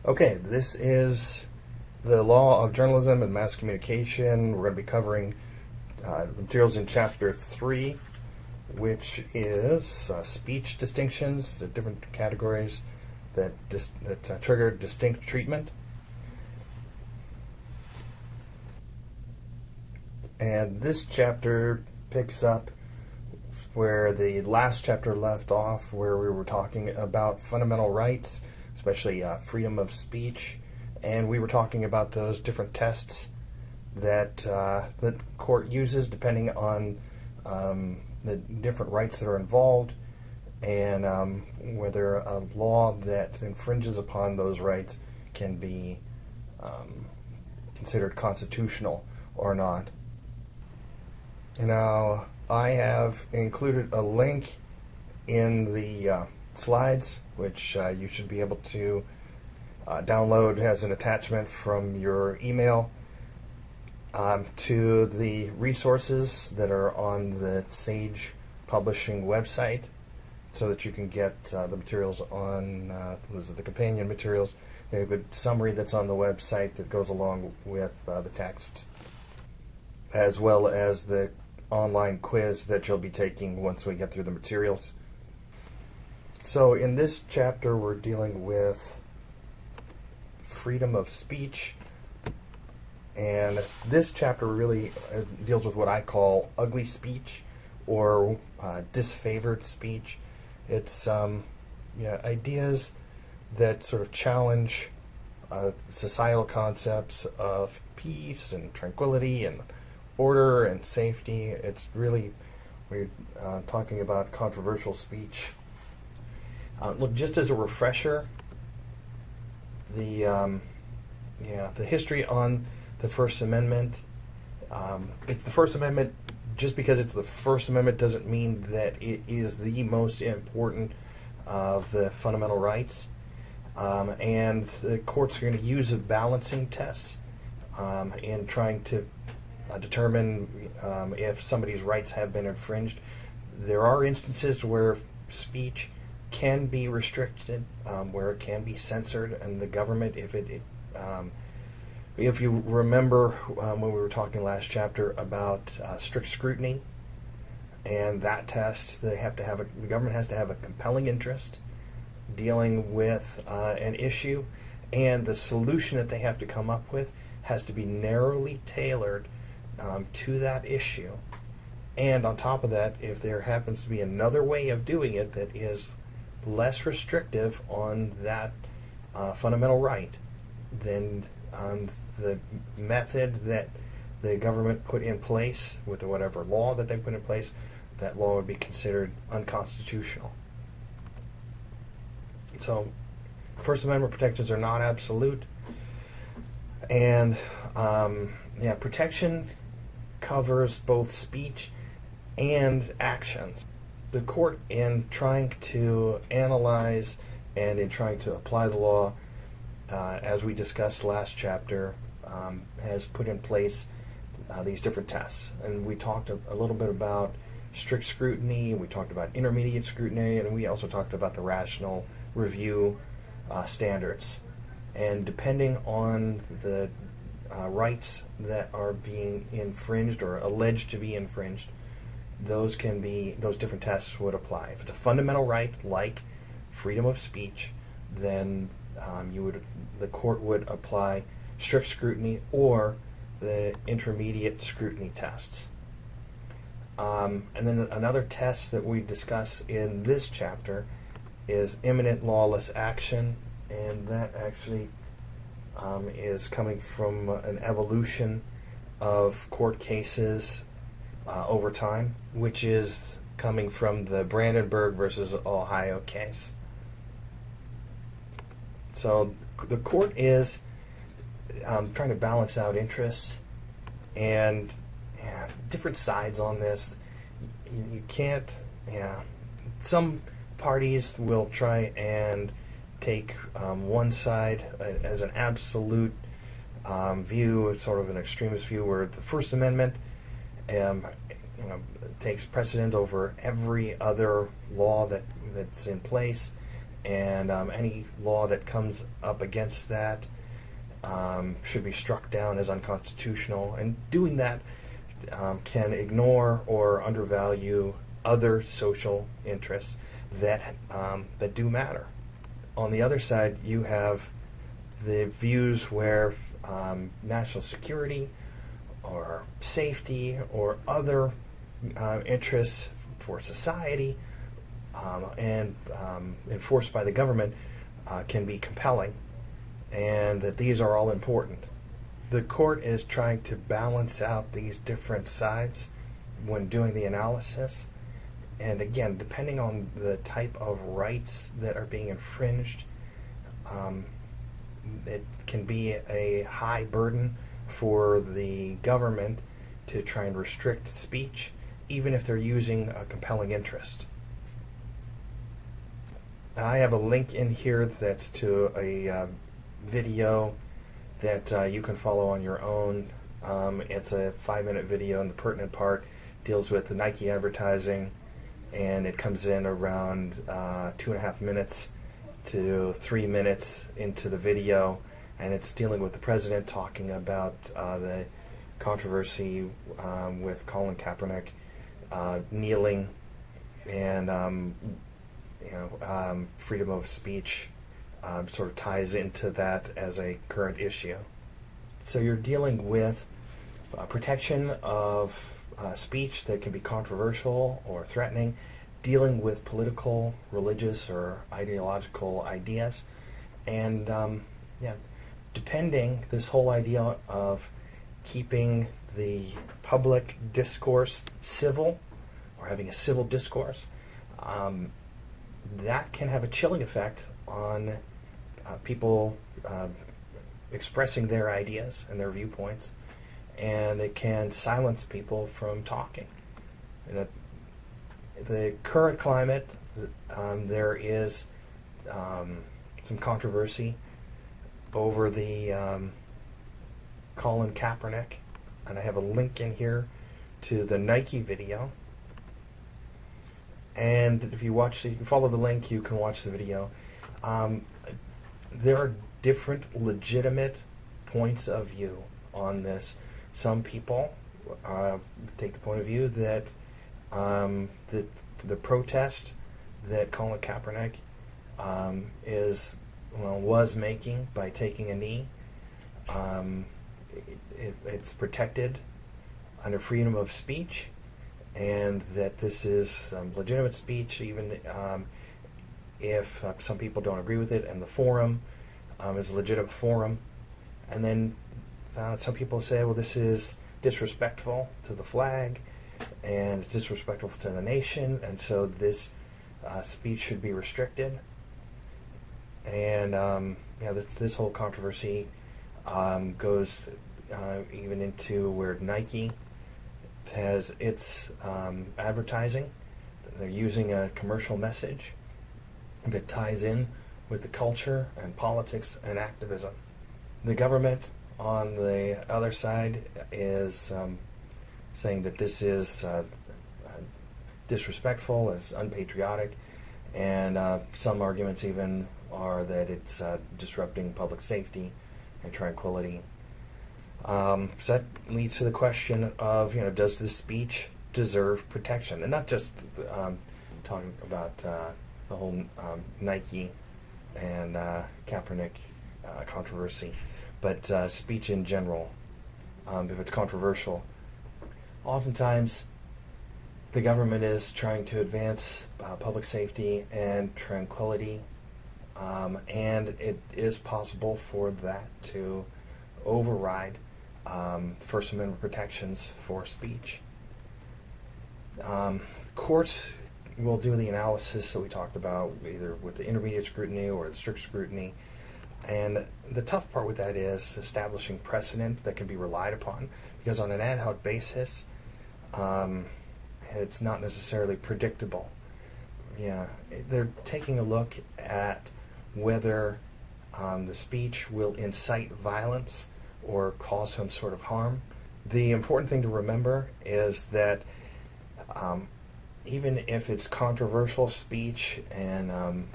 Okay, this is the law of journalism and mass communication. We're going to be covering the materials in Chapter 3, which is speech distinctions, the different categories that trigger distinct treatment. And this chapter picks up where the last chapter left off, where we were talking about fundamental rights, especially freedom of speech, and we were talking about those different tests that the court uses depending on the different rights that are involved, and whether a law that infringes upon those rights can be considered constitutional or not. Now, I have included a link in the slides, which you should be able to download as an attachment from your email, to the resources that are on the Sage Publishing website, so that you can get the materials on the companion materials. They have a good summary that's on the website that goes along with the text, as well as the online quiz that you'll be taking once we get through the materials. So in this chapter, we're dealing with freedom of speech, and this chapter really deals with what I call ugly speech or disfavored speech. It's ideas that sort of challenge societal concepts of peace and tranquility and order and safety. It's really, we're talking about controversial speech. Look, just as a refresher, the history on the First Amendment. It's the First Amendment. Just because it's the First Amendment doesn't mean that it is the most important of the fundamental rights. And the courts are going to use a balancing test in trying to determine if somebody's rights have been infringed. There are instances where speech can be restricted, where it can be censored, and the government, if you remember when we were talking last chapter about strict scrutiny and that test, the government has to have a compelling interest dealing with an issue, and the solution that they have to come up with has to be narrowly tailored to that issue. And on top of that, if there happens to be another way of doing it that is less restrictive on that fundamental right, then the method that the government put in place with whatever law that they put in place, that law would be considered unconstitutional. So, First Amendment protections are not absolute, and protection covers both speech and actions. The court, in trying to analyze and in trying to apply the law, as we discussed last chapter, has put in place these different tests. And we talked a little bit about strict scrutiny, we talked about intermediate scrutiny, and we also talked about the rational review standards. And depending on the rights that are being infringed or alleged to be infringed, those different tests would apply. If it's a fundamental right like freedom of speech, then the court would apply strict scrutiny or the intermediate scrutiny tests. And then another test that we discuss in this chapter is imminent lawless action, and that actually is coming from an evolution of court cases over time, which is coming from the Brandenburg versus Ohio case. So the court is trying to balance out interests and different sides on this. You can't. Some parties will try and take one side as an absolute view, sort of an extremist view, where the First Amendment takes precedent over every other law that's in place, and any law that comes up against that should be struck down as unconstitutional. And doing that can ignore or undervalue other social interests that do matter. On the other side, you have the views where national security or safety or other interests for society and enforced by the government can be compelling, and that these are all important. The court is trying to balance out these different sides when doing the analysis. And again, depending on the type of rights that are being infringed, it can be a high burden for the government to try and restrict speech, even if they're using a compelling interest. I have a link in here that's to a video that you can follow on your own. It's a 5-minute video, and the pertinent part deals with the Nike advertising, and it comes in around 2.5 minutes to 3 minutes into the video, and it's dealing with the president talking about the controversy with Colin Kaepernick kneeling, and freedom of speech sort of ties into that as a current issue. So you're dealing with protection of speech that can be controversial or threatening, dealing with political, religious, or ideological ideas, and depending, this whole idea of keeping the public discourse civil or having a civil discourse, that can have a chilling effect on people expressing their ideas and their viewpoints, and it can silence people from talking. In the current climate, there is some controversy over the Colin Kaepernick, and I have a link in here to the Nike video. And if you follow the link, you can watch the video. There are different legitimate points of view on this. Some people take the point of view that the protest that Colin Kaepernick was making by taking a knee, it's protected under freedom of speech, and that this is legitimate speech, even if some people don't agree with it, and the forum is a legitimate forum. And then some people say, well, this is disrespectful to the flag, and it's disrespectful to the nation, and so this speech should be restricted. And this whole controversy goes even into where Nike has its advertising. They're using a commercial message that ties in with the culture and politics and activism. The government, on the other side, is saying that this is disrespectful, is unpatriotic, and some arguments even are that it's disrupting public safety and tranquility. So that leads to the question of, does this speech deserve protection? And not just talking about the whole Nike and Kaepernick controversy, but speech in general. If it's controversial, oftentimes the government is trying to advance public safety and tranquility, and it is possible for that to override First Amendment protections for speech. Courts will do the analysis that we talked about, either with the intermediate scrutiny or the strict scrutiny. And the tough part with that is establishing precedent that can be relied upon, because on an ad hoc basis, it's not necessarily predictable. They're taking a look at whether the speech will incite violence or cause some sort of harm. The important thing to remember is that even if it's controversial speech and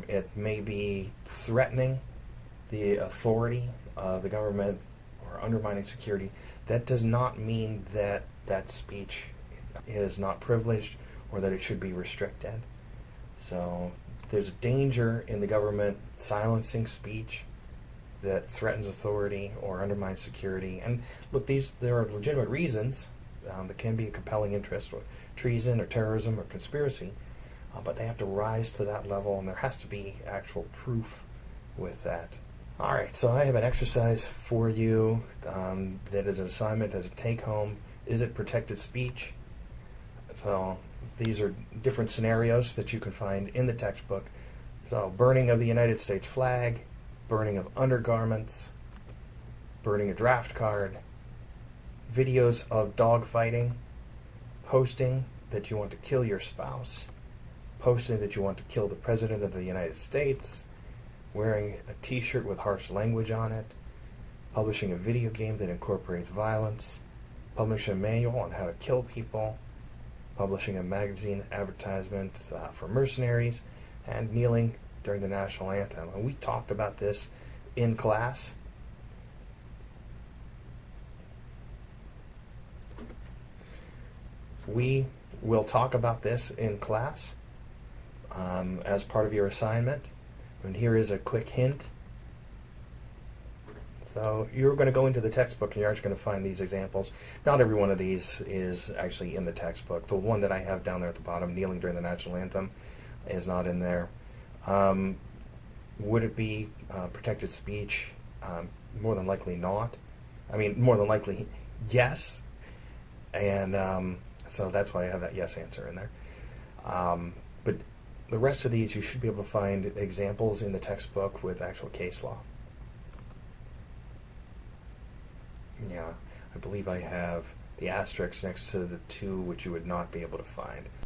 It may be threatening the authority of the government or undermining security. That does not mean that that speech is not privileged or that it should be restricted. So there's danger in the government silencing speech that threatens authority or undermines security. And look, there are legitimate reasons that can be a compelling interest, or treason or terrorism or conspiracy, but they have to rise to that level, and there has to be actual proof with that. All right, so I have an exercise for you that is an assignment as a take-home. Is it protected speech? So these are different scenarios that you can find in the textbook. So burning of the United States flag, burning of undergarments, burning a draft card, videos of dog fighting, posting that you want to kill your spouse, posting that you want to kill the President of the United States, wearing a t-shirt with harsh language on it, publishing a video game that incorporates violence, publishing a manual on how to kill people, publishing a magazine advertisement for mercenaries, and kneeling during the national anthem. And we talked about this in class. We will talk about this in class as part of your assignment. And here is a quick hint. So you're going to go into the textbook and you're actually going to find these examples. Not every one of these is actually in the textbook. The one that I have down there at the bottom, kneeling during the national anthem, is not in there. Would it be protected speech? More than likely not. I mean, more than likely yes. And so that's why I have that yes answer in there. But the rest of these, you should be able to find examples in the textbook with actual case law. Yeah, I believe I have the asterisk next to the two, which you would not be able to find.